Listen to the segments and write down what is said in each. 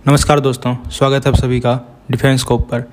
नमस्कार दोस्तों, स्वागत है आप सभी का डिफेंस स्कोप पर,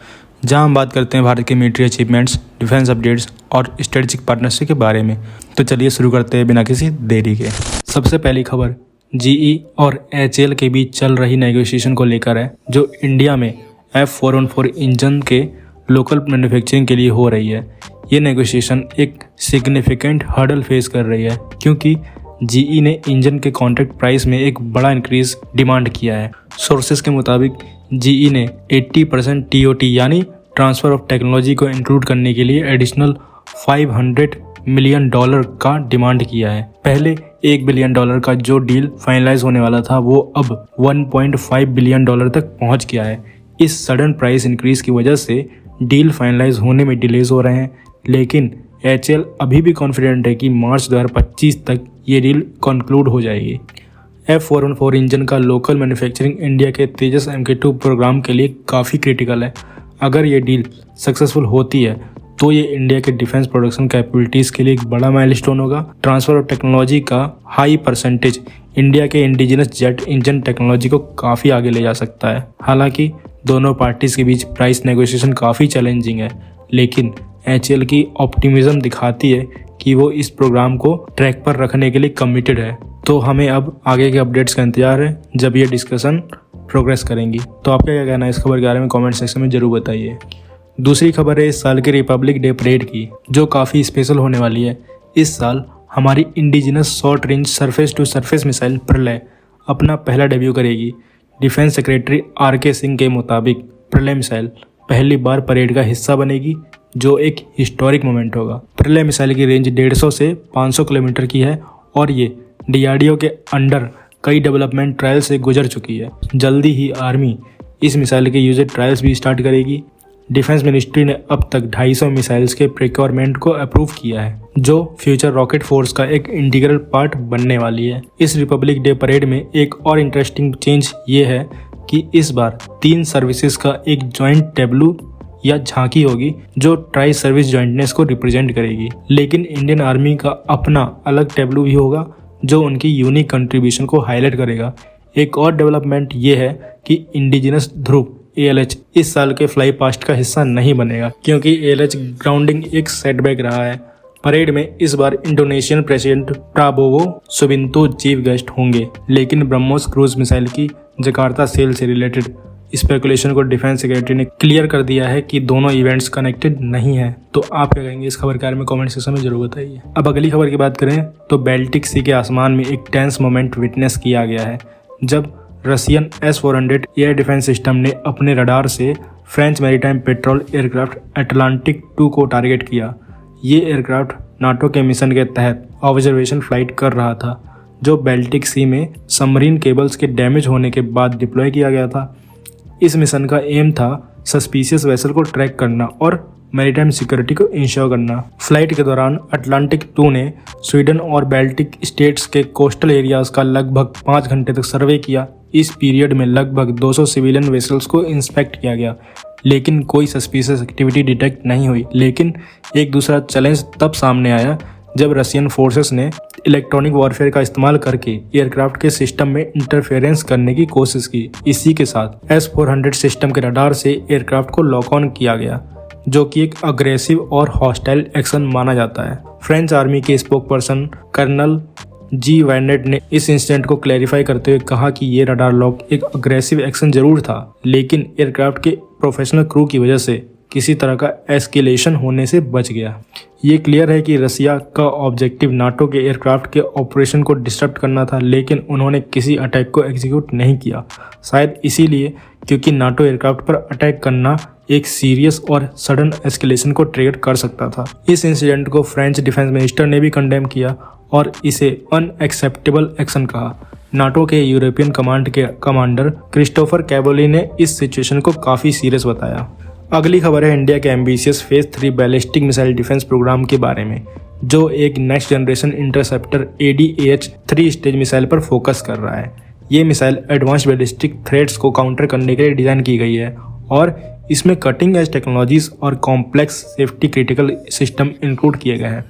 जहां हम बात करते हैं भारत के मिलिट्री अचीवमेंट्स, डिफेंस अपडेट्स और स्ट्रेटेजिक पार्टनरशिप के बारे में। तो चलिए शुरू करते हैं बिना किसी देरी के। सबसे पहली खबर जीई और एचएएल के बीच चल रही नेगोशिएशन को लेकर है, जो इंडिया में F414 इंजन के लोकल मैन्युफैक्चरिंग के लिए हो रही है। ये नेगोशिएशन एक सिग्निफिकेंट हर्डल फेस कर रही है, क्योंकि जीई ने इंजन के कॉन्ट्रैक्ट प्राइस में एक बड़ा इंक्रीज डिमांड किया है। सोर्सेज के मुताबिक जीई ने 80% टीओटी यानी ट्रांसफ़र ऑफ टेक्नोलॉजी को इंक्लूड करने के लिए एडिशनल $500 मिलियन का डिमांड किया है। पहले $1 बिलियन का जो डील फाइनलाइज होने वाला था वो अब $1.5 बिलियन तक पहुंच गया है। इस सडन प्राइस इंक्रीज की वजह से डील फाइनलाइज होने में डिलेज हो रहे हैं, लेकिन एचएएल अभी भी कॉन्फिडेंट है कि मार्च 2025 तक ये डील कंक्लूड हो जाएगी। F414 इंजन का लोकल मैन्युफैक्चरिंग इंडिया के तेजस MK2 प्रोग्राम के लिए काफ़ी क्रिटिकल है। अगर ये डील सक्सेसफुल होती है तो ये इंडिया के डिफेंस प्रोडक्शन कैपेबिलिटीज़ के लिए एक बड़ा माइलस्टोन होगा। ट्रांसफ़र ऑफ टेक्नोलॉजी का हाई परसेंटेज इंडिया के इंडिजिनस जेट इंजन टेक्नोलॉजी को काफ़ी आगे ले जा सकता है। हालांकि दोनों पार्टीज़ के बीच प्राइस नेगोशिएशन काफ़ी चैलेंजिंग है, लेकिन एचएएल की ऑप्टिमिज्म दिखाती है कि वो इस प्रोग्राम को ट्रैक पर रखने के लिए कमिटेड है। तो हमें अब आगे के अपडेट्स का इंतजार है, जब ये डिस्कशन प्रोग्रेस करेंगी। तो आपका क्या कहना है इस खबर के बारे में कमेंट सेक्शन में ज़रूर बताइए। दूसरी खबर है इस साल के रिपब्लिक डे परेड की, जो काफ़ी स्पेशल होने वाली है। इस साल हमारी indigenous short range surface to surface missile Pralay अपना पहला डेब्यू करेगी। डिफेंस सेक्रेटरी RK सिंह के मुताबिक प्रलय मिसाइल पहली बार परेड का हिस्सा बनेगी, जो एक हिस्टोरिक मोमेंट होगा। प्रलय मिसाइल की रेंज 150 से 500 किलोमीटर की है और ये DRDO के अंडर कई डेवलपमेंट ट्रायल से गुजर चुकी है। जल्दी ही आर्मी इस मिसाइल के यूजर ट्रायल्स भी स्टार्ट करेगी। डिफेंस मिनिस्ट्री ने अब तक 250 मिसाइल्स के प्रिक्योरमेंट को अप्रूव किया है, जो फ्यूचर रॉकेट फोर्स का एक इंटीग्रल पार्ट बनने वाली है। इस रिपब्लिक डे परेड में एक और इंटरेस्टिंग चेंज ये है कि इस बार 3 सर्विसेज का एक जॉइंट टेबलू या झांकी होगी, जो ट्राई सर्विस जॉइंटनेस को रिप्रेजेंट करेगी। लेकिन इंडियन आर्मी का अपना अलग टेबलू भी होगा, जो उनकी यूनिक कंट्रीब्यूशन को हाईलाइट करेगा। एक और डेवलपमेंट ये है कि इंडिजिनस ध्रुव ALH इस साल के फ्लाई पास्ट का हिस्सा नहीं बनेगा, क्योंकि ALH ग्राउंडिंग एक सेटबैक रहा है। परेड में इस बार Indonesian president Prabowo Subianto chief guest होंगे, लेकिन ब्रह्मोस क्रूज मिसाइल की जकार्ता सेल से रिलेटेड स्पेकुलेशन को डिफेंस सेक्रेटरी ने क्लियर कर दिया है कि दोनों इवेंट्स कनेक्टेड नहीं है। तो आप क्या कहेंगे इस खबर के बारे में कमेंट सेक्शन में जरूर बताइए। अब अगली खबर की बात करें तो बाल्टिक सी के आसमान में एक टेंस मोमेंट विटनेस किया गया है, जब Russian S-400 air defence system ने अपने रडार से French maritime petrol aircraft Atlantic 2 को टारगेट किया। ये एयरक्राफ्ट नाटो के मिशन के तहत ऑब्जर्वेशन फ्लाइट कर रहा था, जो बाल्टिक सी में सबमरीन केबल्स के डैमेज होने के बाद डिप्लॉय किया गया था। इस मिशन का एम था सस्पिशियस वेसल को ट्रैक करना और मैरीटाइम सिक्योरिटी को इंश्योर करना। फ्लाइट के दौरान अटलांटिक 2 ने स्वीडन और बाल्टिक स्टेट्स के कोस्टल एरियाज का लगभग 5 घंटे तक सर्वे किया। इस पीरियड में लगभग 200 सिविलियन वेसल्स को इंस्पेक्ट किया गया, लेकिन कोई सस्पिशियस एक्टिविटी डिटेक्ट नहीं हुई। लेकिन एक दूसरा चैलेंज तब सामने आया जब रशियन फोर्सेस ने इलेक्ट्रॉनिक वॉरफेयर का इस्तेमाल करके एयरक्राफ्ट के सिस्टम में इंटरफेरेंस करने की कोशिश की। इसी के साथ S-400 सिस्टम के रडार से एयरक्राफ्ट को लॉक ऑन किया गया, जो कि एक अग्रेसिव और हॉस्टाइल एक्शन माना जाता है। फ्रेंच आर्मी के स्पोकपर्सन कर्नल G वैनेट ने इस इंसिडेंट को क्लैरिफाई करते हुए कहा कि ये रडार लॉक एक अग्रेसिव एक्शन जरूर था, लेकिन एयरक्राफ्ट के प्रोफेशनल क्रू की वजह से किसी तरह का एस्केलेशन होने से बच गया। ये क्लियर है कि रसिया का ऑब्जेक्टिव नाटो के एयरक्राफ्ट के ऑपरेशन को डिस्टर्ब करना था, लेकिन उन्होंने किसी अटैक को एग्जीक्यूट नहीं किया। शायद इसीलिए क्योंकि नाटो एयरक्राफ्ट पर अटैक करना एक सीरियस और सडन एस्केलेशन को ट्रिगर कर सकता था। इस इंसिडेंट को फ्रेंच डिफेंस मिनिस्टर ने भी कंडेम किया और इसे अनएक्सेप्टेबल एक्शन कहा। नाटो के यूरोपियन कमांड के कमांडर क्रिस्टोफर कैबोली ने इस सिचुएशन को काफ़ी सीरियस बताया। अगली खबर है इंडिया के ambitious phase 3 ballistic missile defence programme के बारे में, जो एक next generation interceptor ADAH-3 stage missile पर फोकस कर रहा है। ये मिसाइल एडवांस बैलिस्टिक थ्रेट्स को काउंटर करने के लिए डिज़ाइन की गई है और इसमें कटिंग एज टेक्नोलॉजीज और complex safety critical system include किए गए हैं।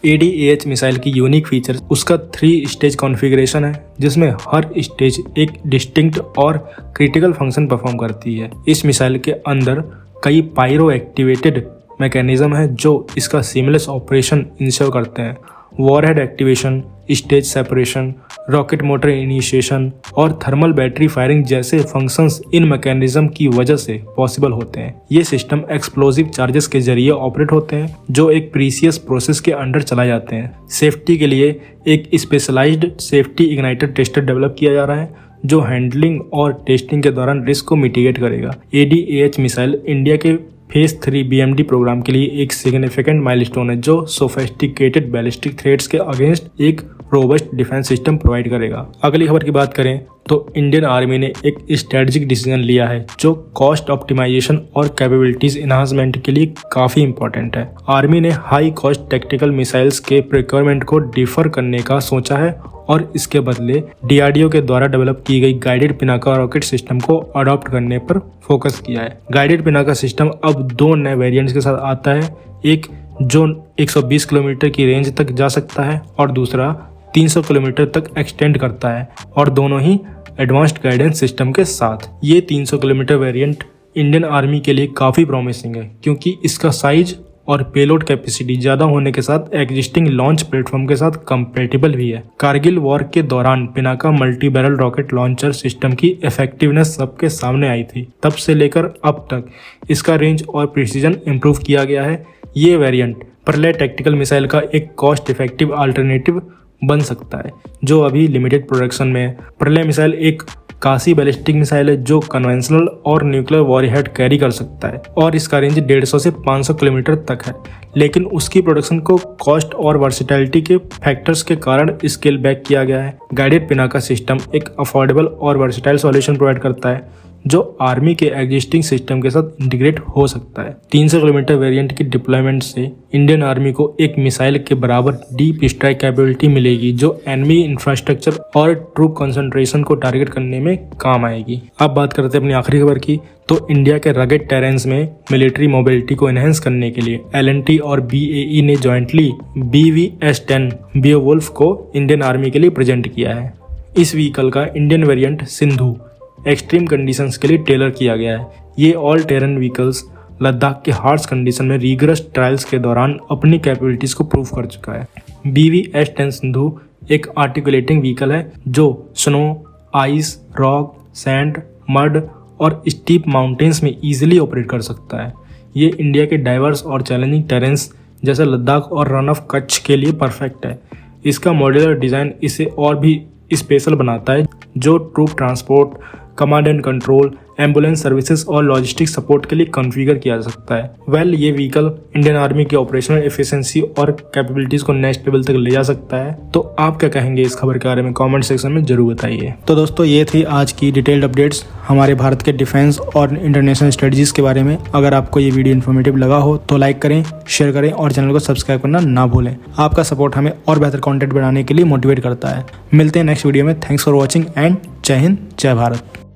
ADAH मिसाइल की यूनिक फीचर उसका 3 स्टेज कॉन्फ़िगरेशन है, जिसमें हर स्टेज एक डिस्टिंक्ट और क्रिटिकल फंक्शन परफॉर्म करती है। इस मिसाइल के अंदर कई पायरो एक्टिवेटेड मैकेनिज्म है जो इसका सीमलेस ऑपरेशन इंश्योर करते हैं। Warhead activation, stage separation, rocket motor initiation और थर्मल बैटरी फायरिंग जैसे फंक्शंस इन मैकेनिज्म की वजह से पॉसिबल होते हैं। ये सिस्टम एक्सप्लोजिव चार्जेस के जरिए ऑपरेट होते हैं जो एक प्रीसियस प्रोसेस के अंडर चलाए जाते हैं। सेफ्टी के लिए एक specialised safety igniter tester develop किया जा रहा है जो हैंडलिंग और टेस्टिंग के दौरान रिस्क को मिटिगेट करेगा। ADAH मिसाइल इंडिया के फेज 3 BMD प्रोग्राम के लिए एक सिग्निफिकेंट माइलस्टोन है जो सोफिस्टिकेटेड बैलिस्टिक थ्रेट्स के अगेंस्ट एक रोबस्ट डिफेंस सिस्टम प्रोवाइड करेगा। अगली खबर की बात करें तो इंडियन आर्मी ने एक स्ट्रेटेजिक डिसीजन लिया है जो कॉस्ट ऑप्टिमाइजेशन और कैपेबिलिटीज एनहांसमेंट के लिए काफी इंपॉर्टेंट है। आर्मी ने हाई कॉस्ट टैक्टिकल मिसाइल्स के प्रिक्योरमेंट को डिफर करने का सोचा है और इसके बदले DRDO के द्वारा डेवलप की गई गाइडेड पिनाका रॉकेट सिस्टम को अडॉप्ट करने पर फोकस किया है। गाइडेड पिनाका सिस्टम अब 2 नए वेरिएंट्स के साथ आता है, एक जो 120 किलोमीटर की रेंज तक जा सकता है और दूसरा 300 किलोमीटर तक एक्सटेंड करता है, और दोनों ही एडवांस्ड गाइडेंस सिस्टम के साथ। ये 300 किलोमीटर वेरिएंट इंडियन आर्मी के लिए काफ़ी प्रॉमिसिंग है क्योंकि इसका साइज और पेलोड कैपेसिटी ज़्यादा होने के साथ एग्जिस्टिंग लॉन्च प्लेटफॉर्म के साथ कंपेटेबल भी है। कारगिल वॉर के दौरान Pinaka multi barrel rocket launcher system की इफेक्टिवनेस सबके सामने आई थी। तब से लेकर अब तक इसका रेंज और प्रिसीजन इम्प्रूव किया गया है। ये वेरिएंट प्रलय टैक्टिकल मिसाइल का एक कॉस्ट इफेक्टिव अल्टरनेटिव बन सकता है जो अभी लिमिटेड प्रोडक्शन में है। प्रलय मिसाइल एक काशी बैलिस्टिक मिसाइल है जो कन्वेंशनल और न्यूक्लियर वॉरहेड कैरी कर सकता है और इसका रेंज 150 से 500 किलोमीटर तक है, लेकिन उसकी प्रोडक्शन को कॉस्ट और वर्सिटैलिटी के फैक्टर्स के कारण स्केल बैक किया गया है। गाइडेड पिनाका सिस्टम एक अफोर्डेबल और वर्सिटाइल सॉल्यूशन प्रोवाइड करता है जो आर्मी के एग्जिस्टिंग सिस्टम के साथ इंटीग्रेट हो सकता है। 300 किलोमीटर वेरिएंट की डिप्लॉयमेंट से इंडियन आर्मी को एक मिसाइल के बराबर डीप स्ट्राइक कैपेबिलिटी मिलेगी जो एनिमी इंफ्रास्ट्रक्चर और ट्रूप कंसंट्रेशन को टारगेट करने में काम आएगी। अब बात करते हैं अपनी आखिरी खबर की, तो इंडिया के रगेड टेरेंस में मिलिट्री मोबिलिटी को एनहेंस करने के लिए L&T और BAE ने जॉइंटली BVS-10 बेओवुल्फ को इंडियन आर्मी के लिए प्रेजेंट किया है। इस व्हीकल का Indian variant Sindhu extreme conditions के लिए टेलर किया गया है। ये ऑल टेरन व्हीकल्स लद्दाख के हार्श कंडीशन में रिगरस ट्रायल्स के दौरान अपनी कैपेबिलिटीज को प्रूव कर चुका है। BVS-10 सिंधु एक आर्टिकुलेटिंग व्हीकल है जो snow, ice, rock, sand, mud और स्टीप माउंटेन्स में इजीली ऑपरेट कर सकता है। ये इंडिया के डाइवर्स और चैलेंजिंग टेरेंस जैसे लद्दाख और रन ऑफ कच्छ के लिए परफेक्ट है। इसका मॉड्यूलर डिज़ाइन इसे और भी स्पेशल बनाता है जो troop transport, command and control, ambulance services और लॉजिस्टिक सपोर्ट के लिए कॉन्फ़िगर किया जा सकता है। ये व्हीकल इंडियन आर्मी की ऑपरेशनल एफिशिएंसी और कैपेबिलिटीज को नेक्स्ट लेवल तक ले जा सकता है। तो आप क्या कहेंगे इस खबर के बारे में कमेंट सेक्शन में जरूर बताइए। तो दोस्तों ये थी आज की डिटेल्ड अपडेट्स हमारे भारत के डिफेंस और इंटरनेशनल स्ट्रेटजीज के बारे में। अगर आपको ये वीडियो इन्फॉर्मेटिव लगा हो तो लाइक करें, शेयर करें और चैनल को सब्सक्राइब करना ना भूलें। आपका सपोर्ट हमें और बेहतर कंटेंट बनाने के लिए मोटिवेट करता है। मिलते हैं नेक्स्ट वीडियो में। थैंक्स फॉर वॉचिंग एंड जय हिंद, जय भारत।